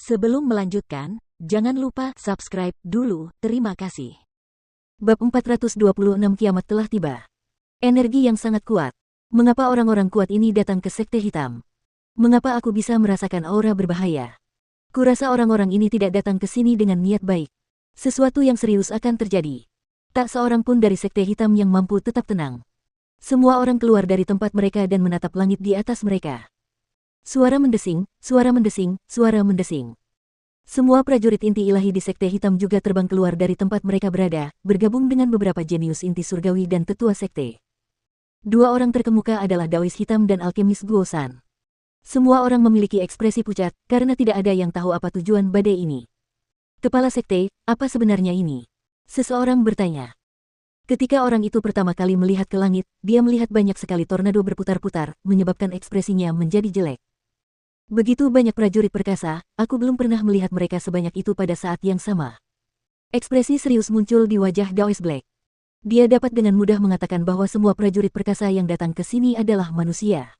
Sebelum melanjutkan, jangan lupa subscribe dulu, terima kasih. Bab 426 Kiamat telah tiba. Energi yang sangat kuat. Mengapa orang-orang kuat ini datang ke Sekte Hitam? Mengapa aku bisa merasakan aura berbahaya? Kurasa orang-orang ini tidak datang ke sini dengan niat baik. Sesuatu yang serius akan terjadi. Tak seorang pun dari Sekte Hitam yang mampu tetap tenang. Semua orang keluar dari tempat mereka dan menatap langit di atas mereka. Suara mendesing, suara mendesing, suara mendesing. Semua prajurit inti ilahi di Sekte Hitam juga terbang keluar dari tempat mereka berada, bergabung dengan beberapa jenius inti surgawi dan tetua sekte. Dua orang terkemuka adalah Daois Hitam dan alkemis Guosan. Semua orang memiliki ekspresi pucat, karena tidak ada yang tahu apa tujuan badai ini. Kepala sekte, apa sebenarnya ini? Seseorang bertanya. Ketika orang itu pertama kali melihat ke langit, dia melihat banyak sekali tornado berputar-putar, menyebabkan ekspresinya menjadi jelek. Begitu banyak prajurit perkasa, aku belum pernah melihat mereka sebanyak itu pada saat yang sama. Ekspresi serius muncul di wajah Daois Black. Dia dapat dengan mudah mengatakan bahwa semua prajurit perkasa yang datang ke sini adalah manusia.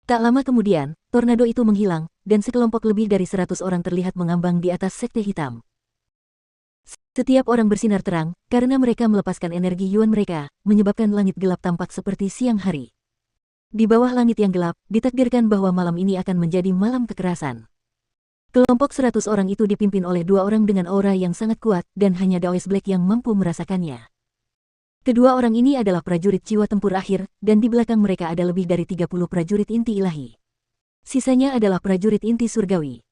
Tak lama kemudian, tornado itu menghilang, dan sekelompok lebih dari 100 orang terlihat mengambang di atas Sekte Hitam. Setiap orang bersinar terang, karena mereka melepaskan energi yuan mereka, menyebabkan langit gelap tampak seperti siang hari. Di bawah langit yang gelap, ditakdirkan bahwa malam ini akan menjadi malam kekerasan. Kelompok 100 orang itu dipimpin oleh dua orang dengan aura yang sangat kuat, dan hanya Daois Black yang mampu merasakannya. Kedua orang ini adalah prajurit jiwa tempur akhir, dan di belakang mereka ada lebih dari 30 prajurit inti ilahi. Sisanya adalah prajurit inti surgawi.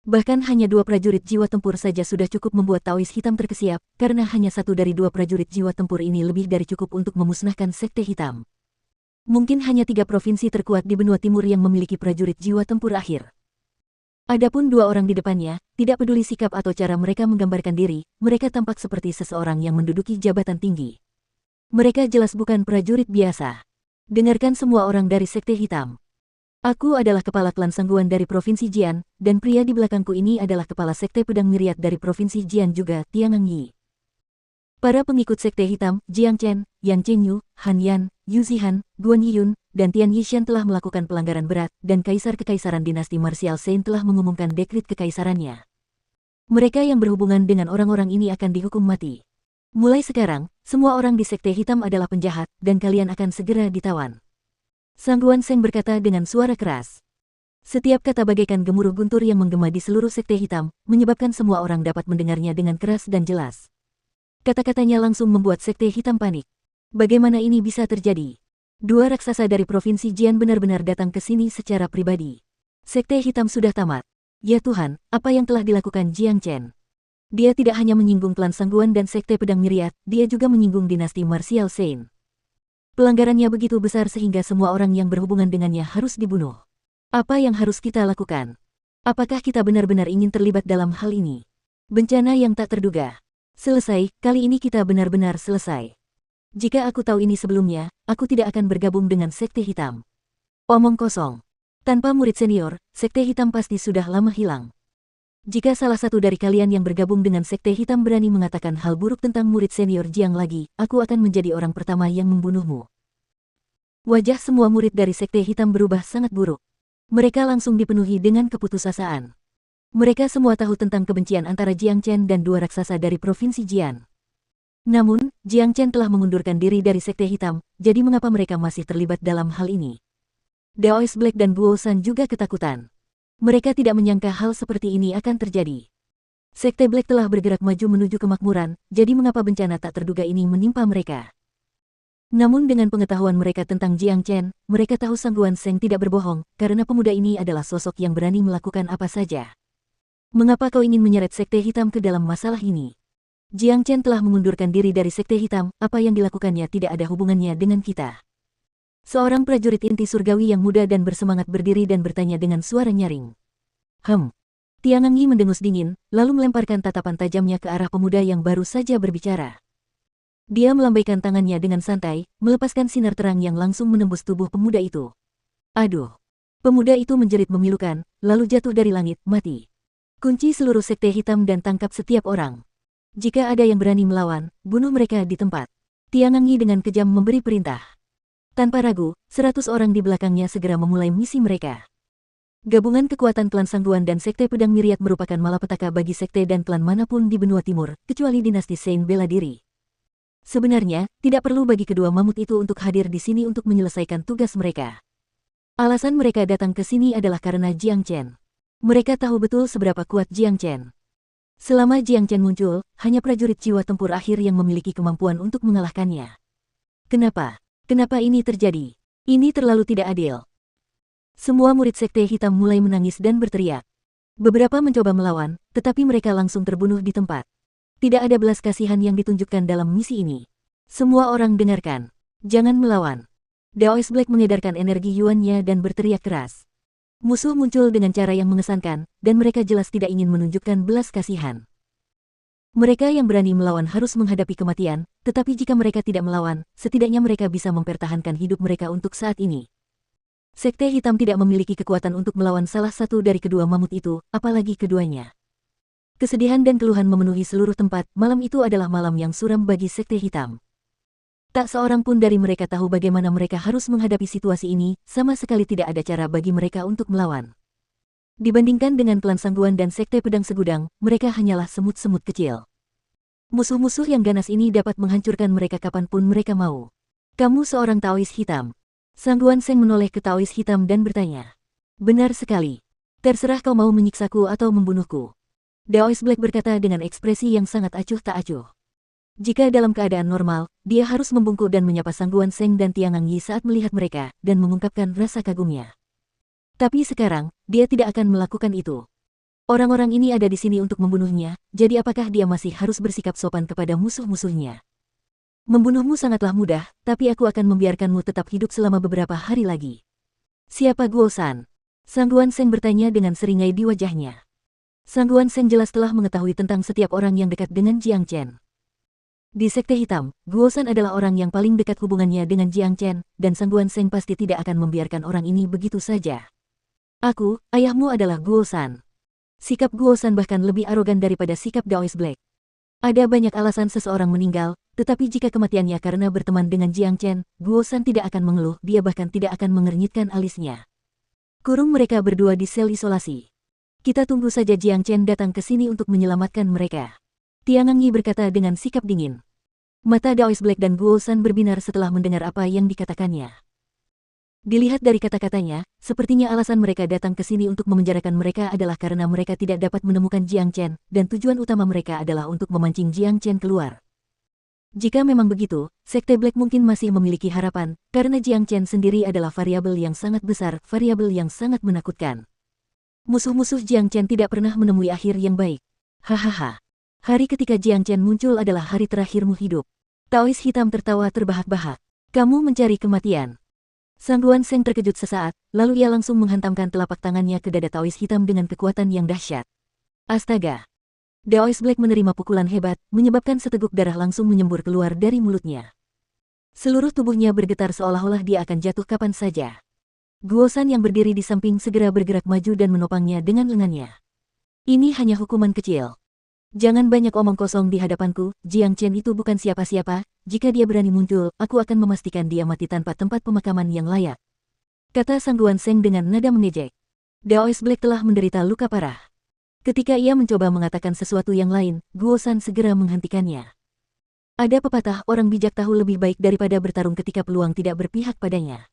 Bahkan hanya dua prajurit jiwa tempur saja sudah cukup membuat Daois Hitam terkesiap, karena hanya satu dari dua prajurit jiwa tempur ini lebih dari cukup untuk memusnahkan Sekte Hitam. Mungkin hanya 3 provinsi terkuat di benua timur yang memiliki prajurit jiwa tempur akhir. Adapun dua orang di depannya, tidak peduli sikap atau cara mereka menggambarkan diri, mereka tampak seperti seseorang yang menduduki jabatan tinggi. Mereka jelas bukan prajurit biasa. Dengarkan semua orang dari Sekte Hitam. Aku adalah kepala klan Sangguan dari Provinsi Jian, dan pria di belakangku ini adalah kepala Sekte Pedang Myriad dari Provinsi Jian juga, Tiangang Yi. Para pengikut Sekte Hitam, Jiang Chen, Yan Chengyu, Han Yan, Yu Zihan, Guan Yiyun, dan Tian Yishan telah melakukan pelanggaran berat, dan Kaisar Kekaisaran Dinasti Martial Saint telah mengumumkan dekrit kekaisarannya. Mereka yang berhubungan dengan orang-orang ini akan dihukum mati. Mulai sekarang, semua orang di Sekte Hitam adalah penjahat, dan kalian akan segera ditawan. Sangguan Seng berkata dengan suara keras. Setiap kata bagaikan gemuruh guntur yang menggema di seluruh Sekte Hitam, menyebabkan semua orang dapat mendengarnya dengan keras dan jelas. Kata-katanya langsung membuat Sekte Hitam panik. Bagaimana ini bisa terjadi? Dua raksasa dari Provinsi Jian benar-benar datang ke sini secara pribadi. Sekte Hitam sudah tamat. Ya Tuhan, apa yang telah dilakukan Jiang Chen? Dia tidak hanya menyinggung klan Sangguan dan Sekte Pedang Myriad, dia juga menyinggung dinasti Martial Saint. Pelanggarannya begitu besar sehingga semua orang yang berhubungan dengannya harus dibunuh. Apa yang harus kita lakukan? Apakah kita benar-benar ingin terlibat dalam hal ini? Bencana yang tak terduga. Selesai, kali ini kita benar-benar selesai. Jika aku tahu ini sebelumnya, aku tidak akan bergabung dengan Sekte Hitam. Omong kosong. Tanpa murid senior, Sekte Hitam pasti sudah lama hilang. Jika salah satu dari kalian yang bergabung dengan Sekte Hitam berani mengatakan hal buruk tentang murid senior Jiang lagi, aku akan menjadi orang pertama yang membunuhmu. Wajah semua murid dari Sekte Hitam berubah sangat buruk. Mereka langsung dipenuhi dengan keputusasaan. Mereka semua tahu tentang kebencian antara Jiang Chen dan dua raksasa dari Provinsi Jian. Namun, Jiang Chen telah mengundurkan diri dari Sekte Hitam, jadi mengapa mereka masih terlibat dalam hal ini? Daois Black dan Guosan juga ketakutan. Mereka tidak menyangka hal seperti ini akan terjadi. Sekte Black telah bergerak maju menuju kemakmuran, jadi mengapa bencana tak terduga ini menimpa mereka? Namun dengan pengetahuan mereka tentang Jiang Chen, mereka tahu Sangguan Seng tidak berbohong, karena pemuda ini adalah sosok yang berani melakukan apa saja. Mengapa kau ingin menyeret Sekte Hitam ke dalam masalah ini? Jiang Chen telah mengundurkan diri dari Sekte Hitam, apa yang dilakukannya tidak ada hubungannya dengan kita. Seorang prajurit inti surgawi yang muda dan bersemangat berdiri dan bertanya dengan suara nyaring. Tiangang Yi mendengus dingin, lalu melemparkan tatapan tajamnya ke arah pemuda yang baru saja berbicara. Dia melambaikan tangannya dengan santai, melepaskan sinar terang yang langsung menembus tubuh pemuda itu. Aduh! Pemuda itu menjerit memilukan, lalu jatuh dari langit, mati. Kunci seluruh Sekte Hitam dan tangkap setiap orang. Jika ada yang berani melawan, bunuh mereka di tempat. Tiangang Yi dengan kejam memberi perintah. Tanpa ragu, 100 orang di belakangnya segera memulai misi mereka. Gabungan kekuatan klan Sangguan dan Sekte Pedang Myriad merupakan malapetaka bagi sekte dan klan manapun di benua timur, kecuali dinasti Saint bela diri. Sebenarnya, tidak perlu bagi kedua mamut itu untuk hadir di sini untuk menyelesaikan tugas mereka. Alasan mereka datang ke sini adalah karena Jiang Chen. Mereka tahu betul seberapa kuat Jiang Chen. Selama Jiang Chen muncul, hanya prajurit jiwa tempur akhir yang memiliki kemampuan untuk mengalahkannya. Kenapa? Kenapa ini terjadi? Ini terlalu tidak adil. Semua murid Sekte Hitam mulai menangis dan berteriak. Beberapa mencoba melawan, tetapi mereka langsung terbunuh di tempat. Tidak ada belas kasihan yang ditunjukkan dalam misi ini. Semua orang dengarkan. Jangan melawan. Daoist Black mengedarkan energi yuannya dan berteriak keras. Musuh muncul dengan cara yang mengesankan, dan mereka jelas tidak ingin menunjukkan belas kasihan. Mereka yang berani melawan harus menghadapi kematian, tetapi jika mereka tidak melawan, setidaknya mereka bisa mempertahankan hidup mereka untuk saat ini. Sekte Hitam tidak memiliki kekuatan untuk melawan salah satu dari kedua mamut itu, apalagi keduanya. Kesedihan dan keluhan memenuhi seluruh tempat. Malam itu adalah malam yang suram bagi Sekte Hitam. Tak seorang pun dari mereka tahu bagaimana mereka harus menghadapi situasi ini, sama sekali tidak ada cara bagi mereka untuk melawan. Dibandingkan dengan klan Sangguan dan Sekte Pedang Segudang, mereka hanyalah semut-semut kecil. Musuh-musuh yang ganas ini dapat menghancurkan mereka kapanpun mereka mau. Kamu seorang Taoist hitam. Sangguan Seng menoleh ke Taoist hitam dan bertanya. Benar sekali. Terserah kau mau menyiksaku atau membunuhku. Daoist Black berkata dengan ekspresi yang sangat acuh tak acuh. Jika dalam keadaan normal, dia harus membungkuk dan menyapa Sangguan Seng dan Tiangang Yi saat melihat mereka, dan mengungkapkan rasa kagumnya. Tapi sekarang, dia tidak akan melakukan itu. Orang-orang ini ada di sini untuk membunuhnya, jadi apakah dia masih harus bersikap sopan kepada musuh-musuhnya? Membunuhmu sangatlah mudah, tapi aku akan membiarkanmu tetap hidup selama beberapa hari lagi. Siapa Guo San? Sangguan Seng bertanya dengan seringai di wajahnya. Sangguan Seng jelas telah mengetahui tentang setiap orang yang dekat dengan Jiang Chen. Di Sekte Hitam, Guo San adalah orang yang paling dekat hubungannya dengan Jiang Chen, dan Sangguan Seng pasti tidak akan membiarkan orang ini begitu saja. Aku, ayahmu adalah Guo San. Sikap Guo San bahkan lebih arogan daripada sikap Daoist Black. Ada banyak alasan seseorang meninggal, tetapi jika kematiannya karena berteman dengan Jiang Chen, Guo San tidak akan mengeluh, dia bahkan tidak akan mengernyitkan alisnya. Kurung mereka berdua di sel isolasi. Kita tunggu saja Jiang Chen datang ke sini untuk menyelamatkan mereka. Tiangang Yi berkata dengan sikap dingin. Mata Daoist Black dan Guo San berbinar setelah mendengar apa yang dikatakannya. Dilihat dari kata-katanya, sepertinya alasan mereka datang ke sini untuk memenjarakan mereka adalah karena mereka tidak dapat menemukan Jiang Chen, dan tujuan utama mereka adalah untuk memancing Jiang Chen keluar. Jika memang begitu, Sekte Black mungkin masih memiliki harapan, karena Jiang Chen sendiri adalah variabel yang sangat besar, variabel yang sangat menakutkan. Musuh-musuh Jiang Chen tidak pernah menemui akhir yang baik. Hahaha. Hari ketika Jiang Chen muncul adalah hari terakhirmu hidup. Taoist hitam tertawa terbahak-bahak. Kamu mencari kematian. Sangguan Seng terkejut sesaat, lalu ia langsung menghantamkan telapak tangannya ke dada Taoist hitam dengan kekuatan yang dahsyat. Astaga! Daoist Black menerima pukulan hebat, menyebabkan seteguk darah langsung menyembur keluar dari mulutnya. Seluruh tubuhnya bergetar seolah-olah dia akan jatuh kapan saja. Guo San yang berdiri di samping segera bergerak maju dan menopangnya dengan lengannya. Ini hanya hukuman kecil. Jangan banyak omong kosong di hadapanku, Jiang Chen itu bukan siapa-siapa, jika dia berani muncul, aku akan memastikan dia mati tanpa tempat pemakaman yang layak. Kata Sangguan Seng dengan nada mengejek. Daoist Black telah menderita luka parah. Ketika ia mencoba mengatakan sesuatu yang lain, Guo San segera menghentikannya. Ada pepatah orang bijak tahu lebih baik daripada bertarung ketika peluang tidak berpihak padanya.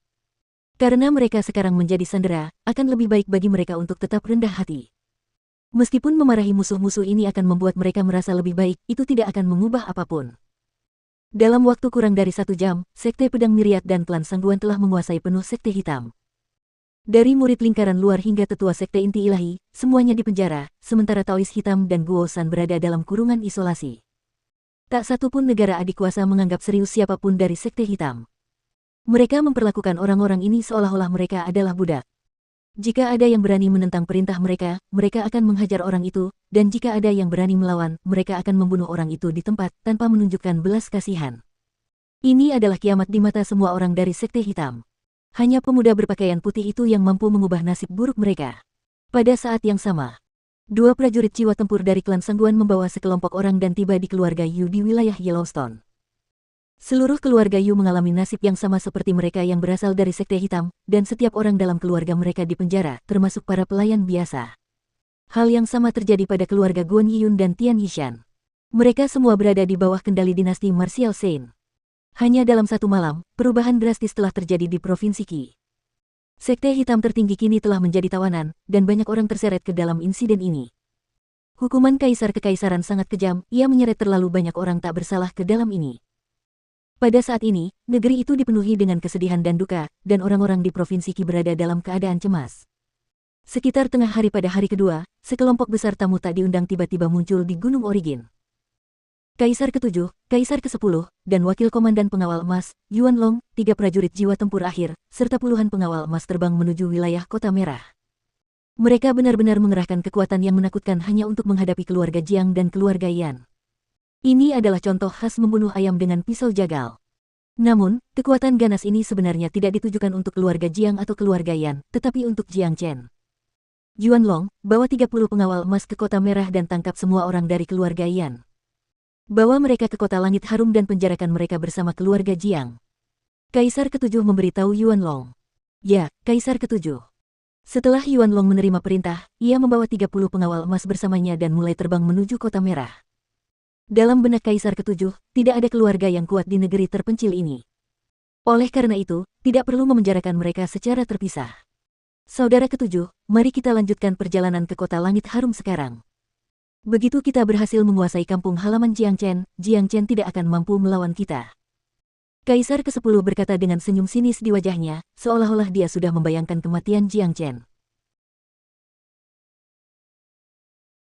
Karena mereka sekarang menjadi sandera, akan lebih baik bagi mereka untuk tetap rendah hati. Meskipun memarahi musuh-musuh ini akan membuat mereka merasa lebih baik, itu tidak akan mengubah apapun. Dalam waktu kurang dari 1 jam, Sekte Pedang Myriad dan klan Sangguan telah menguasai penuh Sekte Hitam. Dari murid lingkaran luar hingga tetua Sekte Inti Ilahi, semuanya dipenjara, sementara Taoist Hitam dan Guo San berada dalam kurungan isolasi. Tak satu pun negara adikuasa menganggap serius siapapun dari Sekte Hitam. Mereka memperlakukan orang-orang ini seolah-olah mereka adalah budak. Jika ada yang berani menentang perintah mereka, mereka akan menghajar orang itu, dan jika ada yang berani melawan, mereka akan membunuh orang itu di tempat, tanpa menunjukkan belas kasihan. Ini adalah kiamat di mata semua orang dari Sekte Hitam. Hanya pemuda berpakaian putih itu yang mampu mengubah nasib buruk mereka. Pada saat yang sama, 2 prajurit jiwa tempur dari klan Sangguan membawa sekelompok orang dan tiba di keluarga Yu di wilayah Yellowstone. Seluruh keluarga Yu mengalami nasib yang sama seperti mereka yang berasal dari Sekte Hitam, dan setiap orang dalam keluarga mereka dipenjara, termasuk para pelayan biasa. Hal yang sama terjadi pada keluarga Guan Yiyun dan Tian Yishan. Mereka semua berada di bawah kendali dinasti Martial Saint. Hanya dalam satu malam, perubahan drastis telah terjadi di Provinsi Qi. Sekte Hitam tertinggi kini telah menjadi tawanan, dan banyak orang terseret ke dalam insiden ini. Hukuman Kaisar Kekaisaran sangat kejam, ia menyeret terlalu banyak orang tak bersalah ke dalam ini. Pada saat ini, negeri itu dipenuhi dengan kesedihan dan duka, dan orang-orang di Provinsi Qi berada dalam keadaan cemas. Sekitar tengah hari pada hari kedua, sekelompok besar tamu tak diundang tiba-tiba muncul di Gunung Origin. Kaisar ke-7, Kaisar ke-10, dan Wakil Komandan Pengawal Emas, Yuan Long, 3 prajurit jiwa tempur akhir, serta puluhan pengawal emas terbang menuju wilayah Kota Merah. Mereka benar-benar mengerahkan kekuatan yang menakutkan hanya untuk menghadapi keluarga Jiang dan keluarga Yan. Ini adalah contoh khas membunuh ayam dengan pisau jagal. Namun, kekuatan ganas ini sebenarnya tidak ditujukan untuk keluarga Jiang atau keluarga Yan, tetapi untuk Jiang Chen. Yuan Long, bawa 30 pengawal emas ke Kota Merah dan tangkap semua orang dari keluarga Yan. Bawa mereka ke Kota Langit Harum dan penjarakan mereka bersama keluarga Jiang. Kaisar ke-7 memberitahu Yuan Long. Ya, Kaisar ke-7. Setelah Yuan Long menerima perintah, ia membawa 30 pengawal emas bersamanya dan mulai terbang menuju Kota Merah. Dalam benak Kaisar ke-7, tidak ada keluarga yang kuat di negeri terpencil ini. Oleh karena itu, tidak perlu memenjarakan mereka secara terpisah. Saudara ke-7, mari kita lanjutkan perjalanan ke Kota Langit Harum sekarang. Begitu kita berhasil menguasai kampung halaman Jiang Chen tidak akan mampu melawan kita. Kaisar ke-10 berkata dengan senyum sinis di wajahnya, seolah-olah dia sudah membayangkan kematian Jiang Chen.